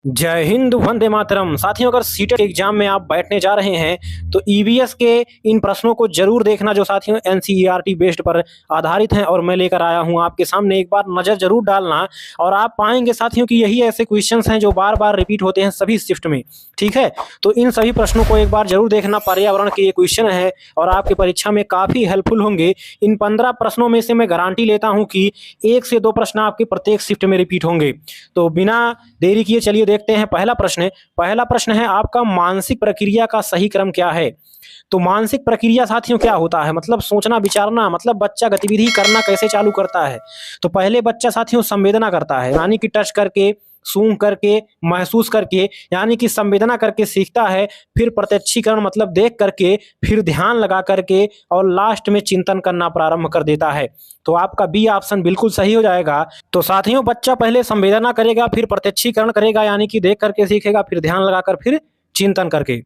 जय हिंद, वंदे मातरम। साथियों, अगर सीटेट के एग्जाम में आप बैठने जा रहे हैं तो ईवीएस के इन प्रश्नों को जरूर देखना जो साथियों एनसीईआरटी बेस्ड पर आधारित हैं और मैं लेकर आया हूं आपके सामने। एक बार नजर जरूर डालना और आप पाएंगे साथियों कि यही ऐसे क्वेश्चंस हैं जो बार बार रिपीट होते हैं सभी शिफ्ट में। ठीक है, तो इन सभी प्रश्नों को एक बार जरूर देखना। पर्यावरण के ये क्वेश्चन है और आपकी परीक्षा में काफी हेल्पफुल होंगे। इन 15 प्रश्नों में से मैं गारंटी लेता हूं कि 1 से 2 प्रश्न आपके प्रत्येक शिफ्ट में रिपीट होंगे। तो बिना देरी किए चलिए देखते हैं पहला प्रश्न है आपका, मानसिक प्रक्रिया का सही क्रम क्या है। तो मानसिक प्रक्रिया साथियों क्या होता है, मतलब सोचना विचारना, मतलब बच्चा गतिविधि करना कैसे चालू करता है। तो पहले बच्चा साथियों संवेदना करता है, यानी कि टच करके, सूंघ करके, महसूस करके, यानी कि संवेदना करके सीखता है। फिर प्रत्यक्षीकरण मतलब देख करके, फिर ध्यान लगा करके और लास्ट में चिंतन करना प्रारंभ कर देता है। तो आपका बी ऑप्शन बिल्कुल सही हो जाएगा। तो साथियों बच्चा पहले संवेदना करेगा, फिर प्रत्यक्षीकरण करेगा यानी कि देख करके सीखेगा, फिर ध्यान लगाकर, फिर चिंतन करके।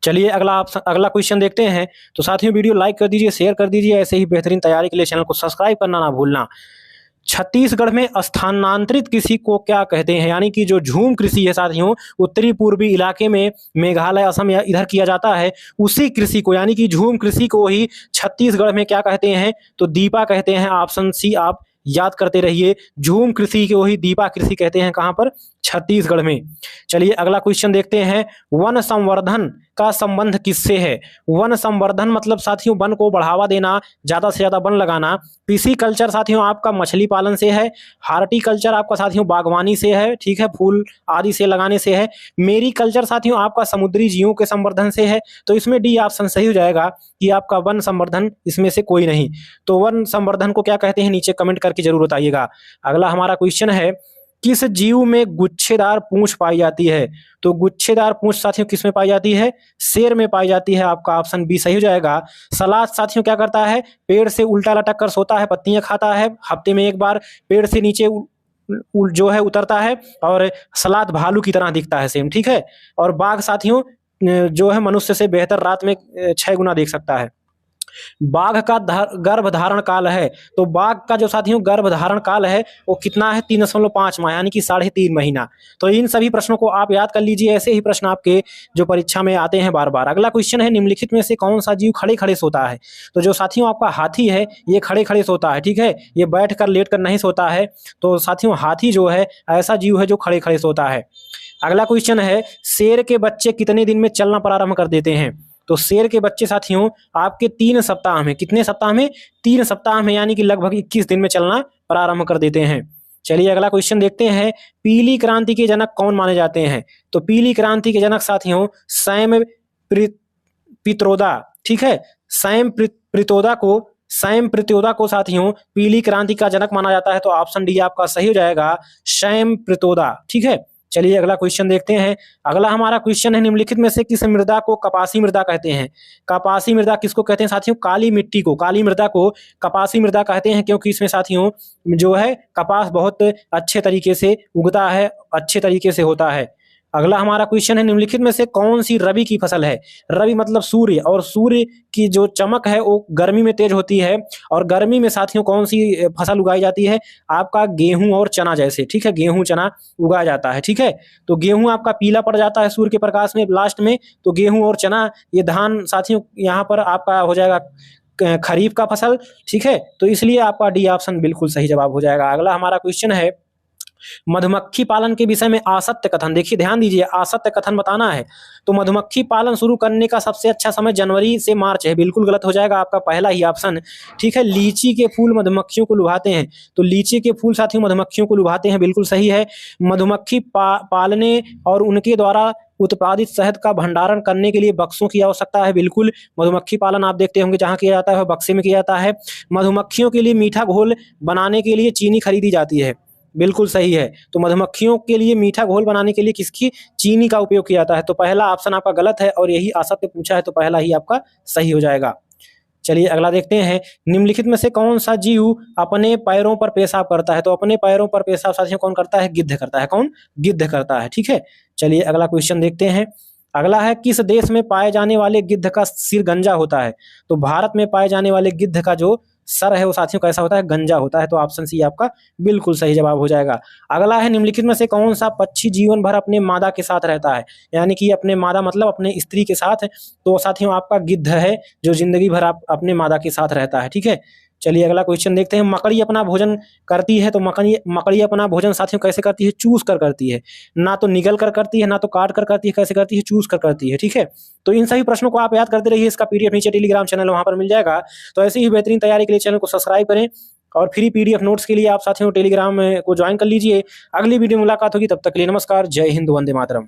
चलिए अगला क्वेश्चन देखते हैं। तो साथियों वीडियो लाइक कर दीजिए, शेयर कर दीजिए। ऐसे ही बेहतरीन तैयारी के लिए चैनल को सब्सक्राइब करना ना भूलना। छत्तीसगढ़ में स्थानांतरित कृषि को क्या कहते हैं, यानी कि जो झूम कृषि है साथियों उत्तरी पूर्वी इलाके में मेघालय, असम या इधर किया जाता है, उसी कृषि को यानी कि झूम कृषि को ही छत्तीसगढ़ में क्या कहते हैं, तो दीपा कहते हैं। ऑप्शन सी आप याद करते रहिए, झूम कृषि को ही दीपा कृषि कहते हैं। कहां पर? छत्तीसगढ़ में। चलिए अगला क्वेश्चन देखते हैं, वन संवर्धन का संबंध किससे है। वन संवर्धन मतलब साथियों वन को बढ़ावा देना, ज्यादा से ज्यादा वन लगाना। पीसी कल्चर साथियों आपका मछली पालन से है। हार्टिकल्चर आपका साथियों बागवानी से है, ठीक है, फूल आदि से लगाने से है। मेरी कल्चर साथियों आपका समुद्री जीवों के संवर्धन से है। तो इसमें डी ऑप्शन सही हो जाएगा कि आपका वन संवर्धन इसमें से कोई नहीं। तो वन संवर्धन को क्या कहते हैं नीचे कमेंट करके जरूर बताइएगा। अगला हमारा क्वेश्चन है, किस जीव में गुच्छेदार पूंछ पाई जाती है। तो गुच्छेदार पूंछ साथियों किस में पाई जाती है, शेर में पाई जाती है। आपका ऑप्शन बी सही हो जाएगा। सलाद साथियों क्या करता है, पेड़ से उल्टा लटक कर सोता है, पत्तियां खाता है, हफ्ते में एक बार पेड़ से नीचे जो है उतरता है और सलाद भालू की तरह दिखता है सेम, ठीक है। और बाघ साथियों जो है मनुष्य से बेहतर रात में 6 गुना देख सकता है। बाघ का गर्भ धारण काल है, तो बाघ का जो साथियों गर्भ धारण काल है वो कितना है, 3.5 माह यानी कि 3.5 महीना। तो इन सभी प्रश्नों को आप याद कर लीजिए, ऐसे ही प्रश्न आपके जो परीक्षा में आते हैं बार बार। अगला क्वेश्चन है, निम्नलिखित में से कौन सा जीव खड़े खड़े सोता है। तो जो साथियों आपका हाथी है ये खड़े खड़े सोता है, ठीक है, ये बैठ कर लेट कर नहीं सोता है। तो साथियों हाथी जो है ऐसा जीव है जो खड़े खड़े सोता है। अगला क्वेश्चन है, शेर के बच्चे कितने दिन में चलना प्रारंभ कर देते हैं। तो शेर के बच्चे साथियों आपके 3 सप्ताह में, कितने सप्ताह में, 3 सप्ताह में यानी कि लगभग 21 दिन में चलना प्रारंभ कर देते हैं। चलिए अगला क्वेश्चन देखते हैं, पीली क्रांति के जनक कौन माने जाते हैं। तो पीली क्रांति के जनक साथियों सैम पित्रोदा, ठीक है, सैम प्रितोदा को साथियों पीली क्रांति का जनक माना जाता है। तो ऑप्शन डी आपका सही हो जाएगा, सैम प्रितोदा, ठीक है। चलिए अगला क्वेश्चन देखते हैं। अगला हमारा क्वेश्चन है, निम्नलिखित में से किस मृदा को कपासी मृदा कहते हैं। कपासी मृदा किसको कहते हैं साथियों, काली मिट्टी को, काली मृदा को कपासी मृदा कहते हैं, क्योंकि इसमें साथियों जो है कपास बहुत अच्छे तरीके से उगता है, अच्छे तरीके से होता है। अगला हमारा क्वेश्चन है, निम्नलिखित में से कौन सी रबी की फसल है। रबी मतलब सूर्य, और सूर्य की जो चमक है वो गर्मी में तेज होती है। और गर्मी में साथियों कौन सी फसल उगाई जाती है, आपका गेहूं और चना जैसे, ठीक है, गेहूं चना उगाया जाता है, ठीक है। तो गेहूं आपका पीला पड़ जाता है सूर्य के प्रकाश में लास्ट में, तो गेहूं और चना, ये धान साथियों यहाँ पर आपका हो जाएगा खरीफ का फसल, ठीक है। तो इसलिए आपका डी ऑप्शन बिल्कुल सही जवाब हो जाएगा। अगला हमारा क्वेश्चन है, मधुमक्खी पालन के विषय में असत्य कथन, देखिए ध्यान दीजिए, असत्य कथन बताना है। तो मधुमक्खी पालन शुरू करने का सबसे अच्छा समय जनवरी से मार्च है, बिल्कुल गलत हो जाएगा आपका पहला ही ऑप्शन, ठीक है। लीची के फूल मधुमक्खियों को लुभाते हैं, तो लीची के फूल साथियों मधुमक्खियों को लुभाते हैं, बिल्कुल सही है। मधुमक्खी पालने और उनके द्वारा उत्पादित शहद का भंडारण करने के लिए बक्सों की आवश्यकता है, बिल्कुल। मधुमक्खी पालन आप देखते होंगे जहां किया जाता है बक्से में किया जाता है। मधुमक्खियों के लिए मीठा घोल बनाने के लिए चीनी खरीदी जाती है, बिल्कुल सही है। तो मधुमक्खियों के लिए मीठा घोल बनाने के लिए किसकी, चीनी का उपयोग किया जाता है। तो पहला ऑप्शन आपका गलत है और यही असत्य पूछा है, तो पहला ही आपका सही हो जाएगा। चलिए अगला देखते हैं, निम्नलिखित में से कौन सा जीव अपने पैरों पर पेशाब करता है। तो अपने पैरों पर पेशाब साथियों कौन करता है, गिद्ध करता है। कौन, गिद्ध करता है, ठीक है। चलिए अगला क्वेश्चन देखते हैं। अगला है, किस देश में पाए जाने वाले गिद्ध का सिर गंजा होता है। तो भारत में पाए जाने वाले गिद्ध का जो सर है वो साथियों कैसा होता है, गंजा होता है। तो ऑप्शन सी आपका बिल्कुल सही जवाब हो जाएगा। अगला है, निम्नलिखित में से कौन सा पक्षी जीवन भर अपने मादा के साथ रहता है, यानी कि अपने मादा मतलब अपने स्त्री के साथ। तो साथियों आपका गिद्ध है, जो जिंदगी भर आप अपने मादा के साथ रहता है। ठीक है, चलिए अगला क्वेश्चन देखते हैं। मकड़ी अपना भोजन करती है, तो मकड़ी अपना भोजन साथियों कैसे करती है, चूस कर करती है। ना तो निगल कर करती है, ना तो काट कर करती है, कैसे करती है, चूस कर करती है। ठीक है, तो इन सभी प्रश्नों को आप याद करते रहिए। इसका पीडीएफ नीचे टेलीग्राम चैनल वहां पर मिल जाएगा। तो ऐसे ही बेहतरीन तैयारी के लिए चैनल को सब्सक्राइब करें और फ्री पीडीएफ नोट्स के लिए आप साथियों टेलीग्राम को ज्वाइन कर लीजिए। अगली वीडियो में मुलाकात होगी, तब तक के लिए नमस्कार, जय हिंद, वंदे मातरम।